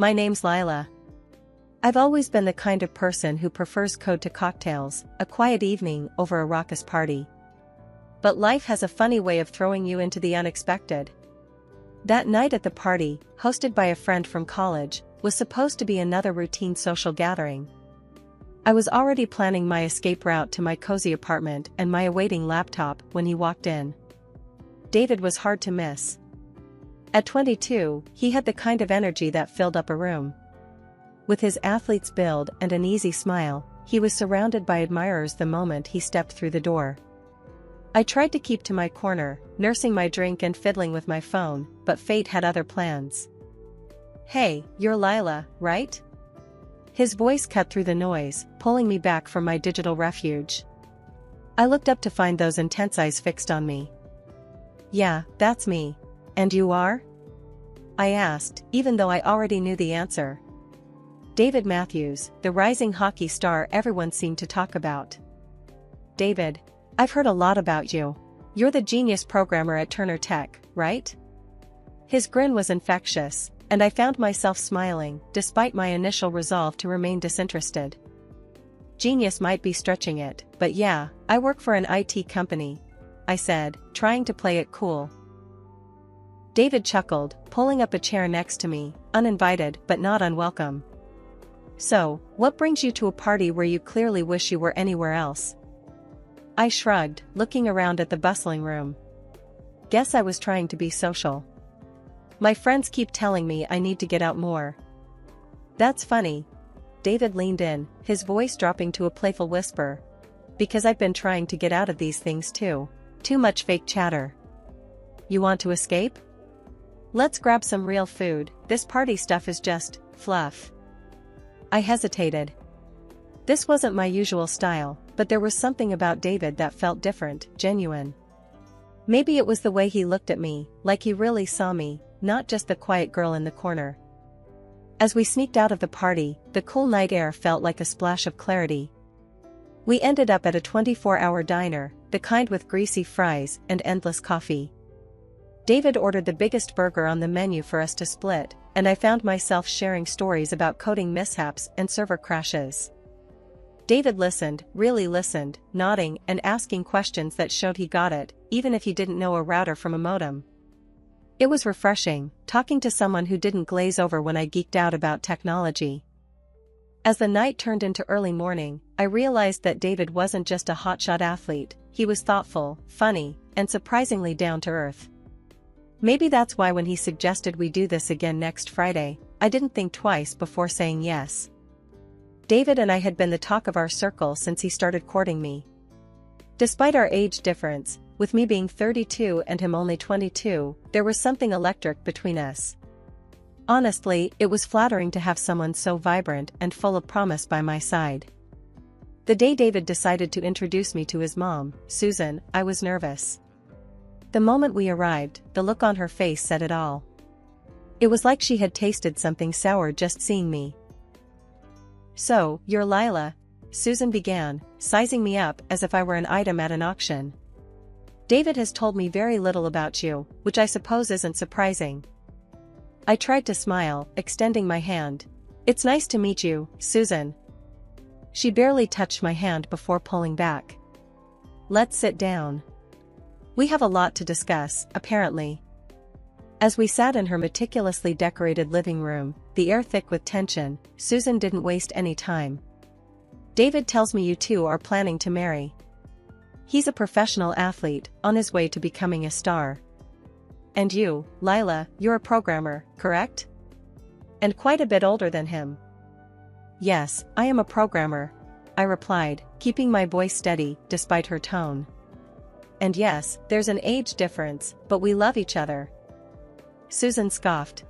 My name's Lila. I've always been the kind of person who prefers code to cocktails, a quiet evening over a raucous party. But life has a funny way of throwing you into the unexpected. That night at the party, hosted by a friend from college, was supposed to be another routine social gathering. I was already planning my escape route to my cozy apartment and my awaiting laptop when he walked in. David was hard to miss. At 22, he had the kind of energy that filled up a room. With his athlete's build and an easy smile, he was surrounded by admirers the moment he stepped through the door. I tried to keep to my corner, nursing my drink and fiddling with my phone, but fate had other plans. "Hey, you're Lila, right?" His voice cut through the noise, pulling me back from my digital refuge. I looked up to find those intense eyes fixed on me. "Yeah, that's me. And you are?" I asked, even though I already knew the answer. "David Matthews, the rising hockey star everyone seemed to talk about." "David, I've heard a lot about you. You're the genius programmer at Turner Tech, right?" His grin was infectious, and I found myself smiling, despite my initial resolve to remain disinterested. "Genius might be stretching it, but yeah, I work for an IT company," I said, trying to play it cool. David chuckled, pulling up a chair next to me, uninvited but not unwelcome. "So, what brings you to a party where you clearly wish you were anywhere else?" I shrugged, looking around at the bustling room. "Guess I was trying to be social. My friends keep telling me I need to get out more." "That's funny." David leaned in, his voice dropping to a playful whisper. "Because I've been trying to get out of these things too. Too much fake chatter." "You want to escape? Let's grab some real food, this party stuff is just fluff." I hesitated. This wasn't my usual style, but there was something about David that felt different, genuine. Maybe it was the way he looked at me, like he really saw me, not just the quiet girl in the corner. As we sneaked out of the party, the cool night air felt like a splash of clarity. We ended up at a 24-hour diner, the kind with greasy fries and endless coffee. David ordered the biggest burger on the menu for us to split, and I found myself sharing stories about coding mishaps and server crashes. David listened, really listened, nodding and asking questions that showed he got it, even if he didn't know a router from a modem. It was refreshing, talking to someone who didn't glaze over when I geeked out about technology. As the night turned into early morning, I realized that David wasn't just a hotshot athlete, he was thoughtful, funny, and surprisingly down-to-earth. Maybe that's why when he suggested we do this again next Friday, I didn't think twice before saying yes. David and I had been the talk of our circle since he started courting me. Despite our age difference, with me being 32 and him only 22, there was something electric between us. Honestly, it was flattering to have someone so vibrant and full of promise by my side. The day David decided to introduce me to his mom, Susan, I was nervous. The moment we arrived, the look on her face said it all. It was like she had tasted something sour just seeing me. "So, you're Lila," Susan began, sizing me up as if I were an item at an auction. "David has told me very little about you, which I suppose isn't surprising." I tried to smile, extending my hand. "It's nice to meet you, Susan." She barely touched my hand before pulling back. "Let's sit down. We have a lot to discuss, apparently." As we sat in her meticulously decorated living room, the air thick with tension, Susan didn't waste any time. "David tells me you two are planning to marry. He's a professional athlete, on his way to becoming a star. And you, Lila, you're a programmer, correct? And quite a bit older than him." "Yes, I am a programmer," I replied, keeping my voice steady, despite her tone. "And yes, there's an age difference, but we love each other." Susan scoffed.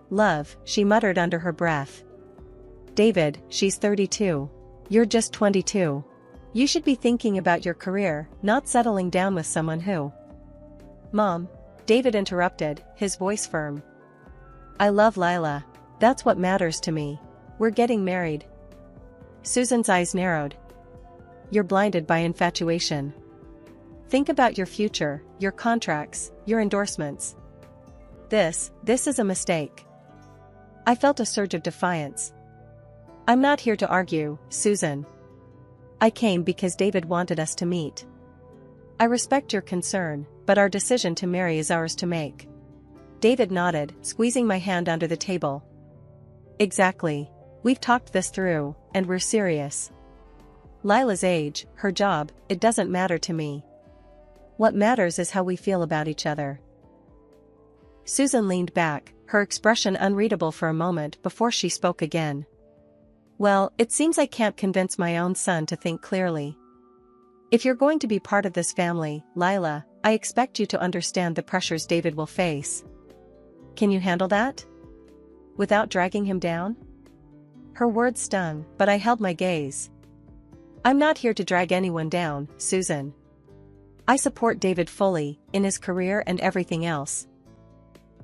"Love," she muttered under her breath. "David, she's 32. You're just 22. You should be thinking about your career, not settling down with someone who—" "Mom," David interrupted, his voice firm. "I love Lila. That's what matters to me. We're getting married." Susan's eyes narrowed. "You're blinded by infatuation. Think about your future, your contracts, your endorsements. This is a mistake." I felt a surge of defiance. I'm not here to argue, Susan. I came because David wanted us to meet. I respect your concern, but our decision to marry is ours to make. David nodded, squeezing my hand under the table. Exactly. We've talked this through, and we're serious. Lila's age, her job, it doesn't matter to me. What matters is how we feel about each other. Susan leaned back, her expression unreadable for a moment before she spoke again. Well, it seems I can't convince my own son to think clearly. If you're going to be part of this family, Lila, I expect you to understand the pressures David will face. Can you handle that? Without dragging him down? Her words stung, but I held my gaze. I'm not here to drag anyone down, Susan. I support David fully, in his career and everything else.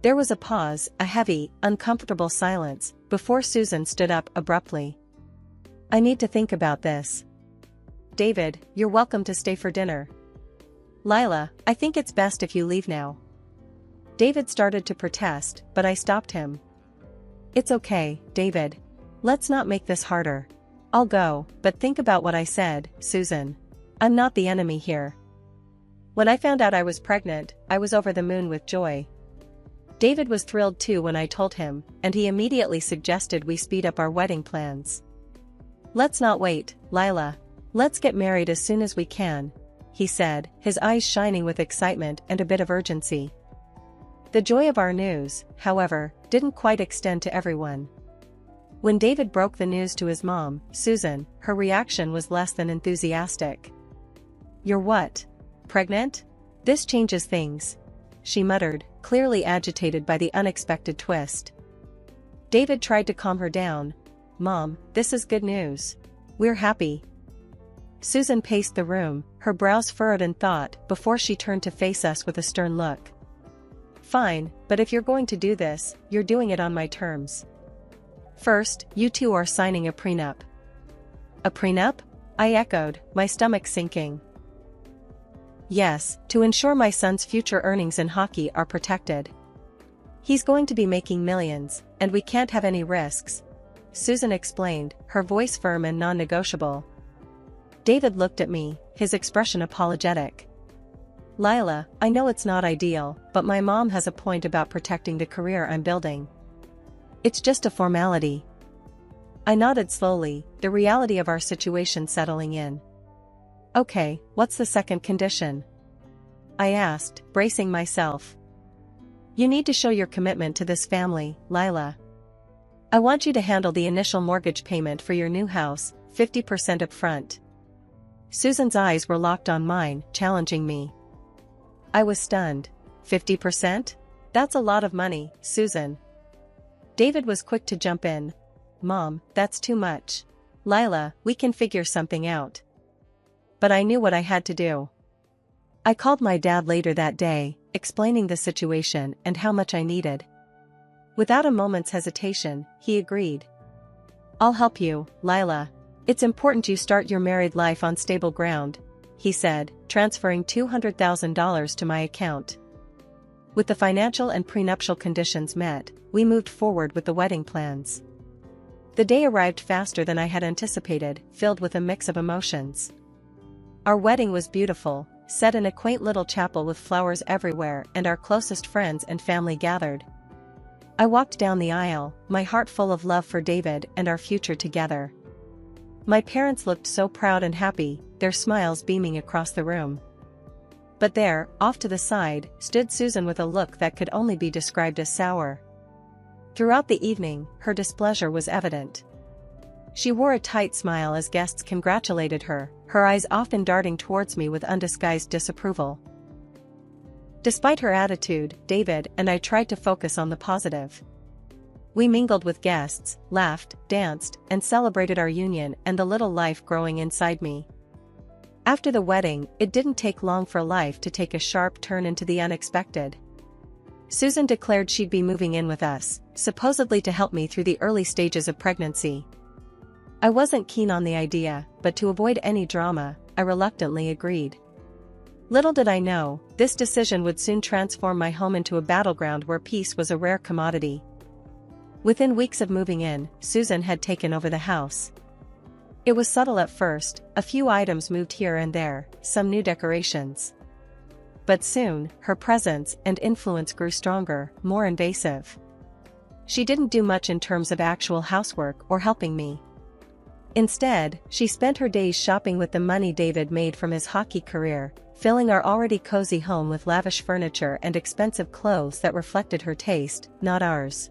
There was a pause, a heavy, uncomfortable silence, before Susan stood up abruptly. I need to think about this. David, you're welcome to stay for dinner. Lila, I think it's best if you leave now. David started to protest, but I stopped him. It's okay, David. Let's not make this harder. I'll go, but think about what I said, Susan. I'm not the enemy here. When I found out I was pregnant, I was over the moon with joy. David was thrilled too when I told him, and he immediately suggested we speed up our wedding plans. Let's not wait, Lila. Let's get married as soon as we can, he said, his eyes shining with excitement and a bit of urgency. The joy of our news, however, didn't quite extend to everyone. When David broke the news to his mom, Susan, her reaction was less than enthusiastic. You're what? Pregnant? This changes things, she muttered, clearly agitated by the unexpected twist. David tried to calm her down. Mom, this is good news. We're happy. Susan paced the room, her brows furrowed in thought before she turned to face us with a stern look. Fine, but if you're going to do this, you're doing it on my terms. First, you two are signing a prenup. A prenup? I echoed, my stomach sinking. Yes, to ensure my son's future earnings in hockey are protected. He's going to be making millions, and we can't have any risks, Susan explained, her voice firm and non-negotiable. David looked at me, his expression apologetic. Lila, I know it's not ideal, but my mom has a point about protecting the career I'm building. It's just a formality. I nodded slowly, the reality of our situation settling in. Okay, what's the second condition? I asked, bracing myself. You need to show your commitment to this family, Lila. I want you to handle the initial mortgage payment for your new house, 50% up front. Susan's eyes were locked on mine, challenging me. I was stunned. 50%? That's a lot of money, Susan. David was quick to jump in. Mom, that's too much. Lila, we can figure something out. But I knew what I had to do. I called my dad later that day, explaining the situation and how much I needed. Without a moment's hesitation, he agreed. I'll help you, Lila. It's important you start your married life on stable ground, he said, transferring $200,000 to my account. With the financial and prenuptial conditions met, we moved forward with the wedding plans. The day arrived faster than I had anticipated, filled with a mix of emotions. Our wedding was beautiful, set in a quaint little chapel with flowers everywhere, and our closest friends and family gathered. I walked down the aisle, my heart full of love for David and our future together. My parents looked so proud and happy, their smiles beaming across the room. But there, off to the side, stood Susan with a look that could only be described as sour. Throughout the evening, her displeasure was evident. She wore a tight smile as guests congratulated her, her eyes often darting towards me with undisguised disapproval. Despite her attitude, David and I tried to focus on the positive. We mingled with guests, laughed, danced, and celebrated our union and the little life growing inside me. After the wedding, it didn't take long for life to take a sharp turn into the unexpected. Susan declared she'd be moving in with us, supposedly to help me through the early stages of pregnancy. I wasn't keen on the idea, but to avoid any drama, I reluctantly agreed. Little did I know, this decision would soon transform my home into a battleground where peace was a rare commodity. Within weeks of moving in, Susan had taken over the house. It was subtle at first, a few items moved here and there, some new decorations. But soon, her presence and influence grew stronger, more invasive. She didn't do much in terms of actual housework or helping me. Instead, she spent her days shopping with the money David made from his hockey career, filling our already cozy home with lavish furniture and expensive clothes that reflected her taste, not ours.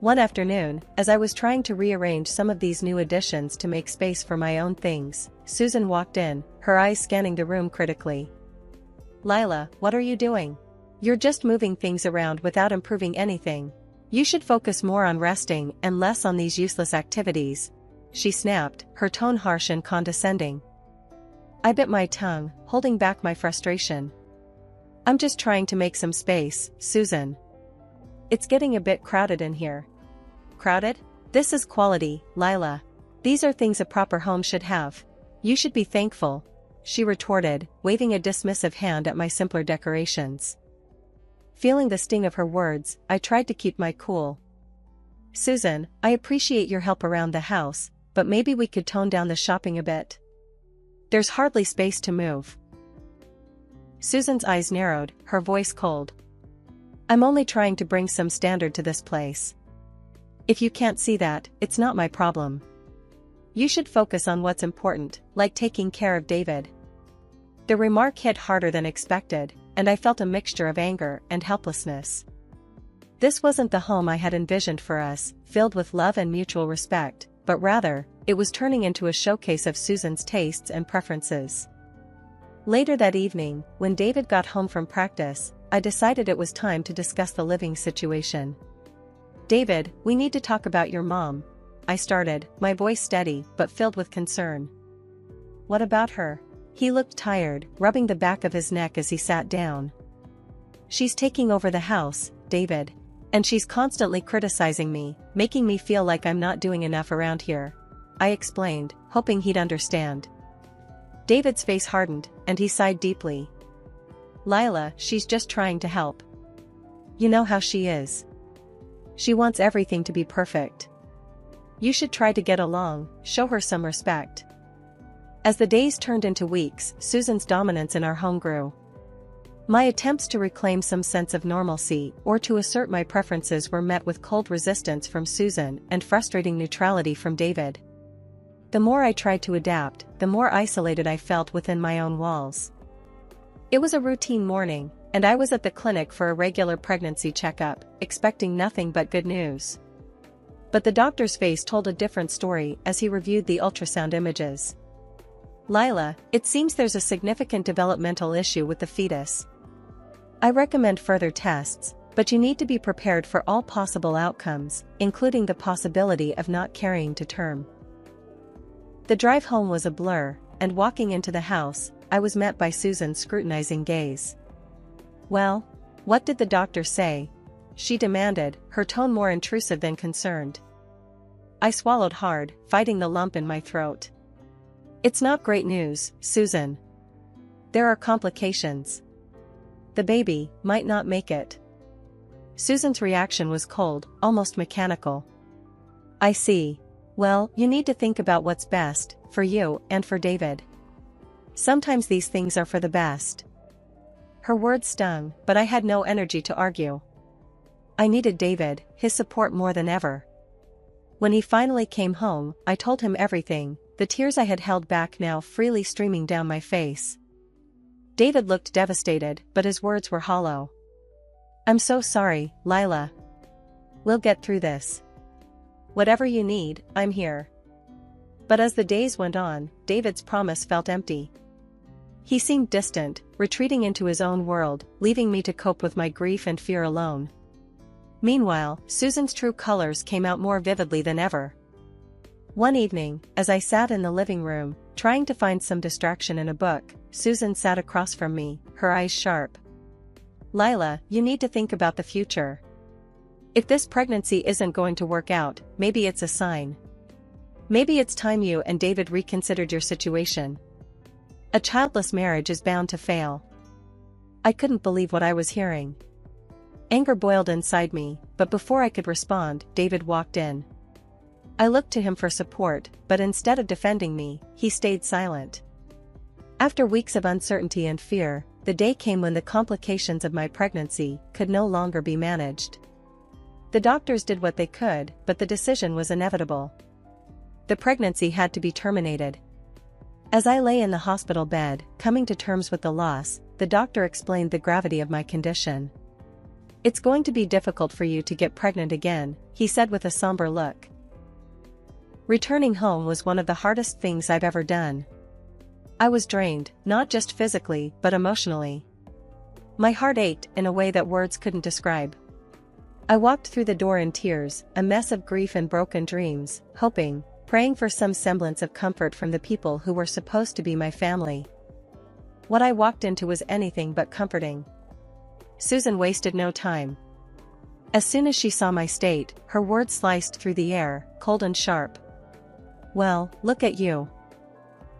One afternoon, as I was trying to rearrange some of these new additions to make space for my own things, Susan walked in, her eyes scanning the room critically. "Lila, what are you doing? You're just moving things around without improving anything. You should focus more on resting and less on these useless activities," she snapped, her tone harsh and condescending. I bit my tongue, holding back my frustration. "I'm just trying to make some space, Susan. It's getting a bit crowded in here." "Crowded? This is quality, Lila. These are things a proper home should have. You should be thankful," she retorted, waving a dismissive hand at my simpler decorations. Feeling the sting of her words, I tried to keep my cool. "Susan, I appreciate your help around the house, but maybe we could tone down the shopping a bit. There's hardly space to move." Susan's eyes narrowed, her voice cold. "I'm only trying to bring some standard to this place. If you can't see that, it's not my problem. You should focus on what's important, like taking care of David." The remark hit harder than expected, and I felt a mixture of anger and helplessness. This wasn't the home I had envisioned for us, filled with love and mutual respect, but rather, it was turning into a showcase of Susan's tastes and preferences. Later that evening, when David got home from practice, I decided it was time to discuss the living situation. "David, we need to talk about your mom," I started, my voice steady but filled with concern. "What about her?" He looked tired, rubbing the back of his neck as he sat down. "She's taking over the house, David. And she's constantly criticizing me, making me feel like I'm not doing enough around here," I explained, hoping he'd understand. David's face hardened, and he sighed deeply. "Lila, she's just trying to help. You know how she is. She wants everything to be perfect. You should try to get along, show her some respect." As the days turned into weeks, Susan's dominance in our home grew. My attempts to reclaim some sense of normalcy or to assert my preferences were met with cold resistance from Susan and frustrating neutrality from David. The more I tried to adapt, the more isolated I felt within my own walls. It was a routine morning, and I was at the clinic for a regular pregnancy checkup, expecting nothing but good news. But the doctor's face told a different story as he reviewed the ultrasound images. "Lila, it seems there's a significant developmental issue with the fetus. I recommend further tests, but you need to be prepared for all possible outcomes, including the possibility of not carrying to term." The drive home was a blur, and walking into the house, I was met by Susan's scrutinizing gaze. "Well, what did the doctor say?" she demanded, her tone more intrusive than concerned. I swallowed hard, fighting the lump in my throat. "It's not great news, Susan. There are complications. The baby might not make it." Susan's reaction was cold, almost mechanical. "I see. Well, you need to think about what's best, for you and for David. Sometimes these things are for the best." Her words stung, but I had no energy to argue. I needed David, his support more than ever. When he finally came home, I told him everything, the tears I had held back now freely streaming down my face. David looked devastated, but his words were hollow. "I'm so sorry, Lila. We'll get through this. Whatever you need, I'm here." But as the days went on, David's promise felt empty. He seemed distant, retreating into his own world, leaving me to cope with my grief and fear alone. Meanwhile, Susan's true colors came out more vividly than ever. One evening, as I sat in the living room, trying to find some distraction in a book, Susan sat across from me, her eyes sharp. "Lila, you need to think about the future. If this pregnancy isn't going to work out, maybe it's a sign. Maybe it's time you and David reconsidered your situation. A childless marriage is bound to fail." I couldn't believe what I was hearing. Anger boiled inside me, but before I could respond, David walked in. I looked to him for support, but instead of defending me, he stayed silent. After weeks of uncertainty and fear, the day came when the complications of my pregnancy could no longer be managed. The doctors did what they could, but the decision was inevitable. The pregnancy had to be terminated. As I lay in the hospital bed, coming to terms with the loss, the doctor explained the gravity of my condition. "It's going to be difficult for you to get pregnant again," he said with a somber look. Returning home was one of the hardest things I've ever done. I was drained, not just physically, but emotionally. My heart ached in a way that words couldn't describe. I walked through the door in tears, a mess of grief and broken dreams, hoping, praying for some semblance of comfort from the people who were supposed to be my family. What I walked into was anything but comforting. Susan wasted no time. As soon as she saw my state, her words sliced through the air, cold and sharp. "Well, look at you.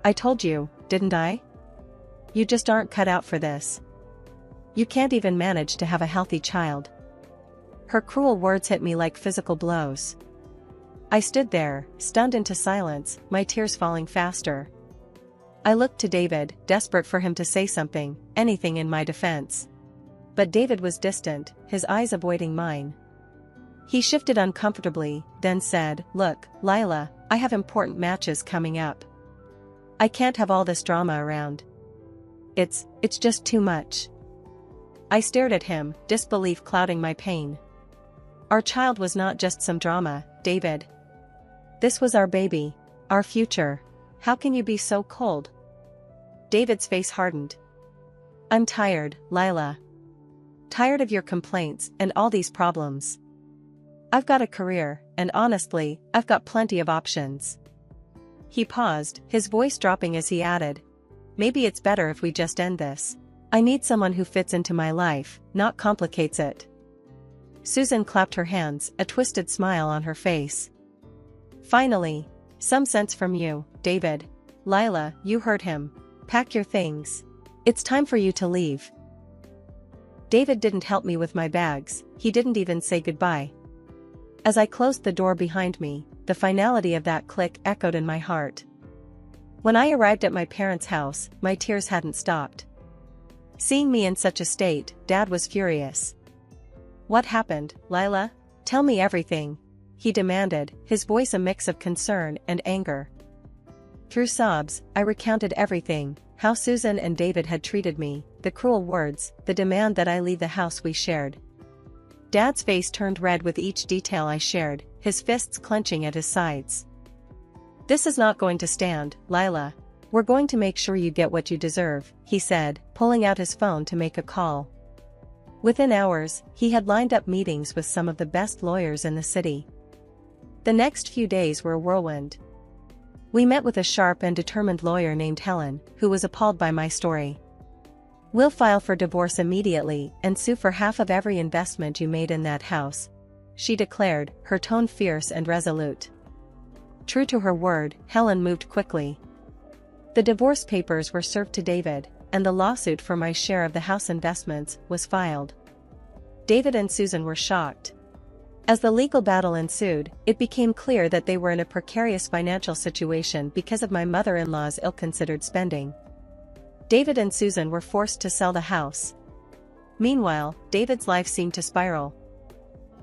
I told you, didn't I? You just aren't cut out for this. You can't even manage to have a healthy child." Her cruel words hit me like physical blows. I stood there, stunned into silence, my tears falling faster. I looked to David, desperate for him to say something, anything in my defense. But David was distant, his eyes avoiding mine. He shifted uncomfortably, then said, "Look, Lila, I have important matches coming up. I can't have all this drama around. It's just too much." I stared at him, disbelief clouding my pain. Our child was not just some drama, David. This was our baby, our future. How can you be so cold? David's face hardened. "I'm tired, Lila. Tired of your complaints and all these problems. I've got a career, and honestly, I've got plenty of options." He paused, his voice dropping as he added, "Maybe it's better if we just end this. I need someone who fits into my life, not complicates it." Susan clapped her hands, a twisted smile on her face. "Finally, some sense from you, David. Lila, you heard him. Pack your things. It's time for you to leave." David didn't help me with my bags, he didn't even say goodbye. As I closed the door behind me, the finality of that click echoed in my heart. When I arrived at my parents' house, my tears hadn't stopped. Seeing me in such a state, Dad was furious. "What happened, Lila? Tell me everything," he demanded, his voice a mix of concern and anger. Through sobs, I recounted everything, how Susan and David had treated me, the cruel words, the demand that I leave the house we shared. Dad's face turned red with each detail I shared, his fists clenching at his sides. "This is not going to stand, Lila. We're going to make sure you get what you deserve," he said, pulling out his phone to make a call. Within hours, he had lined up meetings with some of the best lawyers in the city. The next few days were a whirlwind. We met with a sharp and determined lawyer named Helen, who was appalled by my story. "We'll file for divorce immediately and sue for half of every investment you made in that house," she declared, her tone fierce and resolute. True to her word, Helen moved quickly. The divorce papers were served to David, and the lawsuit for my share of the house investments was filed. David and Susan were shocked. As the legal battle ensued, it became clear that they were in a precarious financial situation because of my mother-in-law's ill-considered spending. David and Susan were forced to sell the house. Meanwhile, David's life seemed to spiral.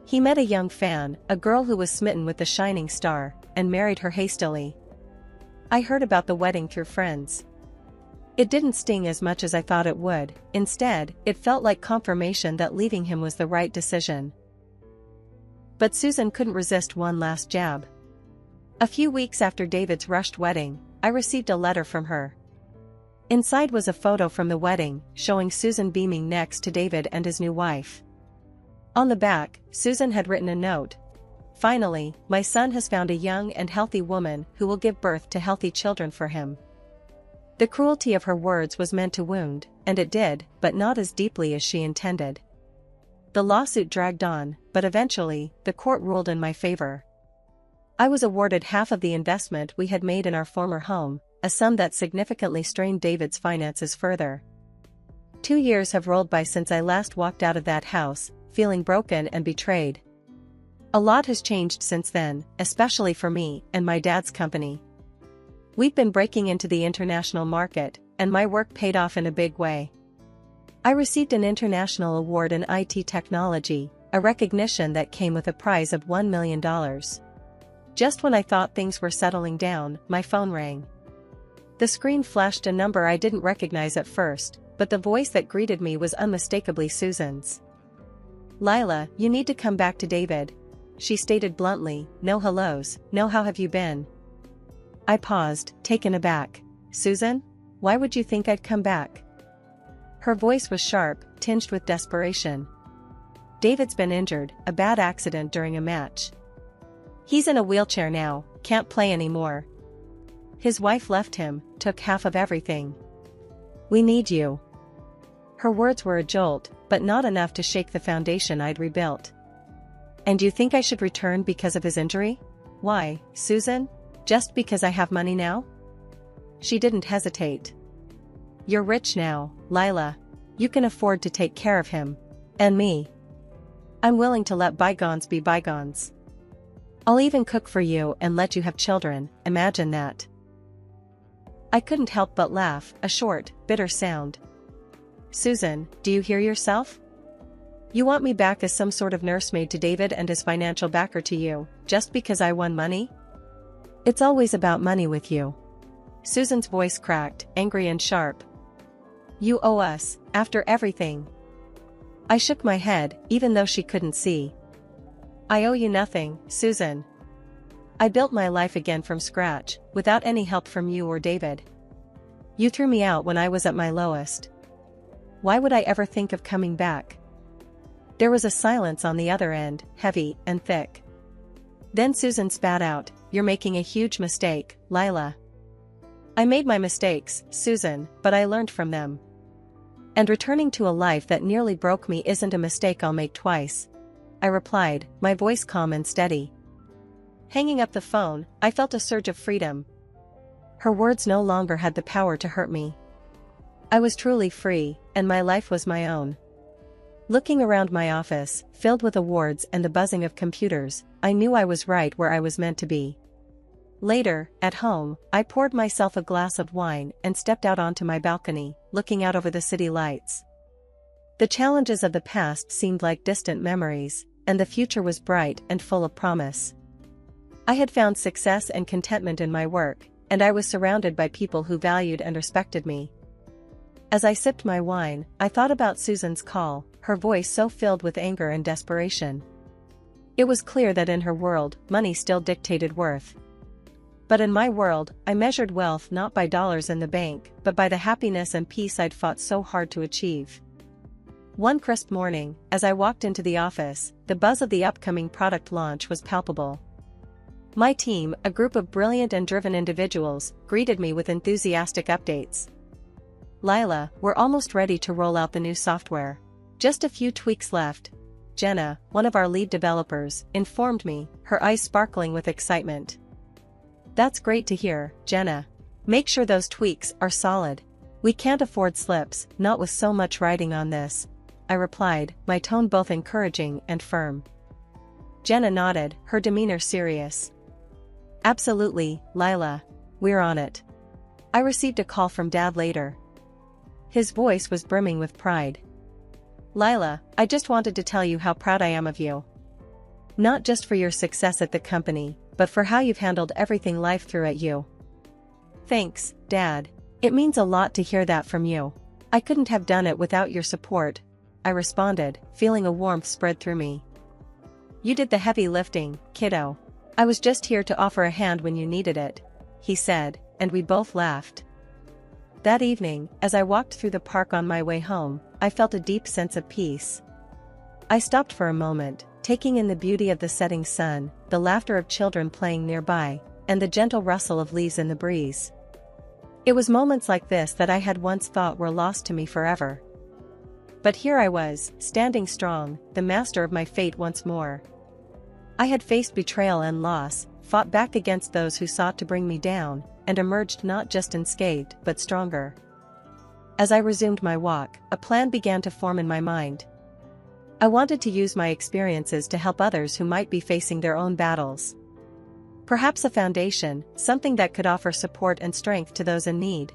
He met a young fan, a girl who was smitten with the shining star, and married her hastily. I heard about the wedding through friends. It didn't sting as much as I thought it would, instead, it felt like confirmation that leaving him was the right decision. But Susan couldn't resist one last jab. A few weeks after David's rushed wedding, I received a letter from her. Inside was a photo from the wedding, showing Susan beaming next to David and his new wife. On the back, Susan had written a note. "Finally, my son has found a young and healthy woman who will give birth to healthy children for him." The cruelty of her words was meant to wound, and it did, but not as deeply as she intended. The lawsuit dragged on, but eventually, the court ruled in my favor. I was awarded half of the investment we had made in our former home, a sum that significantly strained David's finances further. 2 years have rolled by since I last walked out of that house, feeling broken and betrayed. A lot has changed since then, especially for me and my dad's company. We've been breaking into the international market, and my work paid off in a big way. I received an international award in IT technology, a recognition that came with a prize of $1 million. Just when I thought things were settling down, my phone rang. The screen flashed a number I didn't recognize at first, but the voice that greeted me was unmistakably Susan's. "Lila, you need to come back to David," she stated bluntly. "No hellos, no how have you been?" I paused, taken aback. "Susan? Why would you think I'd come back?" Her voice was sharp, tinged with desperation. "David's been injured, a bad accident during a match. He's in a wheelchair now, can't play anymore. His wife left him, took half of everything. We need you." Her words were a jolt, but not enough to shake the foundation I'd rebuilt. "And you think I should return because of his injury? Why, Susan? Just because I have money now?" She didn't hesitate. "You're rich now, Lila. You can afford to take care of him. And me. I'm willing to let bygones be bygones. I'll even cook for you and let you have children, imagine that." I couldn't help but laugh, a short, bitter sound. "Susan, do you hear yourself? You want me back as some sort of nursemaid to David and his financial backer to you, just because I won money? It's always about money with you." Susan's voice cracked, angry and sharp. "You owe us, after everything." I shook my head, even though she couldn't see. "I owe you nothing, Susan. I built my life again from scratch, without any help from you or David. You threw me out when I was at my lowest. Why would I ever think of coming back?" There was a silence on the other end, heavy and thick. Then Susan spat out, "You're making a huge mistake, Lila." "I made my mistakes, Susan, but I learned from them. And returning to a life that nearly broke me isn't a mistake I'll make twice," I replied, my voice calm and steady. Hanging up the phone, I felt a surge of freedom. Her words no longer had the power to hurt me. I was truly free, and my life was my own. Looking around my office, filled with awards and the buzzing of computers, I knew I was right where I was meant to be. Later, at home, I poured myself a glass of wine and stepped out onto my balcony, looking out over the city lights. The challenges of the past seemed like distant memories, and the future was bright and full of promise. I had found success and contentment in my work, and I was surrounded by people who valued and respected me. As I sipped my wine, I thought about Susan's call, her voice so filled with anger and desperation. It was clear that in her world, money still dictated worth. But in my world, I measured wealth not by dollars in the bank, but by the happiness and peace I'd fought so hard to achieve. One crisp morning, as I walked into the office, the buzz of the upcoming product launch was palpable. My team, a group of brilliant and driven individuals, greeted me with enthusiastic updates. "Lila, we're almost ready to roll out the new software. Just a few tweaks left," Jenna, one of our lead developers, informed me, her eyes sparkling with excitement. "That's great to hear, Jenna. Make sure those tweaks are solid. We can't afford slips, not with so much riding on this," I replied, my tone both encouraging and firm. Jenna nodded, her demeanor serious. "Absolutely, Lila. We're on it." I received a call from Dad later. His voice was brimming with pride. "Lila, I just wanted to tell you how proud I am of you. Not just for your success at the company, but for how you've handled everything life threw at you." "Thanks, Dad. It means a lot to hear that from you. I couldn't have done it without your support," I responded, feeling a warmth spread through me. "You did the heavy lifting, kiddo. I was just here to offer a hand when you needed it," he said, and we both laughed. That evening, as I walked through the park on my way home, I felt a deep sense of peace. I stopped for a moment, taking in the beauty of the setting sun, the laughter of children playing nearby, and the gentle rustle of leaves in the breeze. It was moments like this that I had once thought were lost to me forever. But here I was, standing strong, the master of my fate once more. I had faced betrayal and loss, fought back against those who sought to bring me down, and emerged not just unscathed but stronger. As I resumed my walk, a plan began to form in my mind. I wanted to use my experiences to help others who might be facing their own battles. Perhaps a foundation, something that could offer support and strength to those in need.